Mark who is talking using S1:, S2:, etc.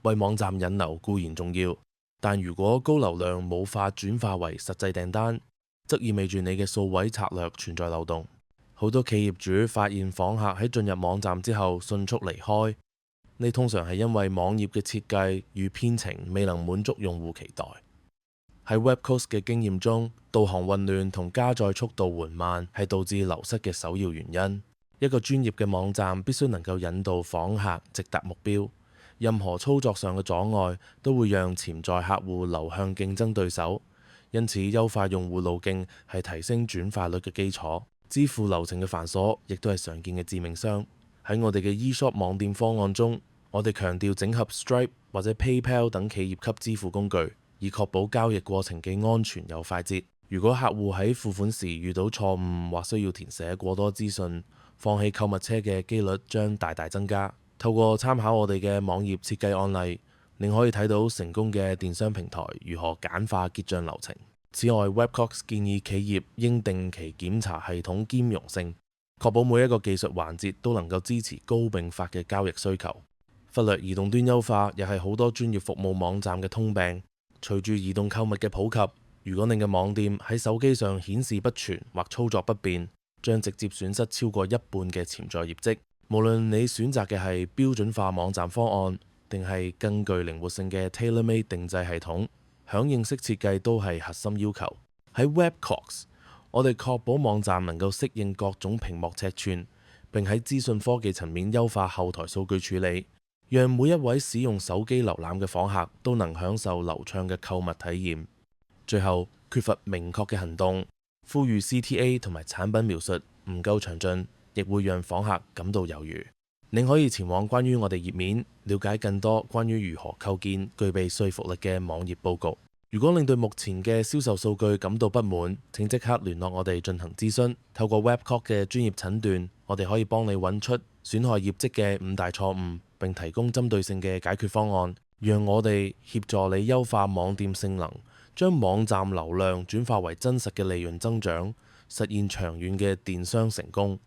S1: 為網站引流固然重要，但如果高流量冇法轉化為實際訂單，則意味住你嘅數位策略存在漏洞。好多企業主發現訪客喺進入網站之後迅速離開，呢通常係因為網頁嘅設計與編程未能滿足用戶期待。喺 Webcoast 嘅經驗中，導航混亂同加載速度緩慢係導致流失嘅首要原因。一個專業嘅網站必須能夠引導訪客直達目標，任何操作上嘅阻礙都會讓潛在客戶流向競爭對手。因此，優化用戶路徑係提升轉化率嘅基礎。支付流程嘅繁瑣亦都係常見嘅致命傷。喺我哋嘅 eShop 網店方案中，我哋強調整合 Stripe 或者 PayPal 等企業級支付工具，以確保交易過程嘅安全又快捷。如果客戶喺付款時遇到錯誤或需要填寫過多資訊，放棄購物車嘅機率將大大增加。透過參考我哋嘅網頁設計案例，你可以睇到成功嘅電商平台如何簡化結帳流程。此外， Webcoast 建議企業應定期檢查系統兼容性，確保每一個技術環節都能夠支持高並發嘅交易需求。忽略移動端優化又係好多專業服務網站嘅通病。隨住移動購物嘅普及，如果你嘅網店喺手機上顯示不全或操作不便，將直接損失超過一半嘅潛在業績。無論你選擇嘅係標準化網站方案，定係更具靈活性嘅 tailor-made 定制系統，響應式設計都係核心要求。喺 Webcoast，我哋確保網站能夠適應各種屏幕尺寸，並喺資訊科技層面優化後台數據處理，讓每一位使用手機瀏覽嘅訪客都能享受流暢嘅購物體驗。最後，缺乏明確嘅行動，呼籲 CTA 同埋產品描述唔夠詳盡，亦會讓訪客感到猶豫。你可以前往關於我哋頁面，了解更多關於如何構建具備說服力嘅網頁佈局。如果你對目前嘅銷售數據感到不滿，請即刻聯絡我哋進行諮詢。透過 Webcoast 嘅專業診斷，我哋可以幫你揾出損害業績嘅5大錯誤，並提供針對性嘅解決方案，讓我哋協助你優化網店性能，將網站流量轉化為真實嘅利潤增長，實現長遠嘅電商成功。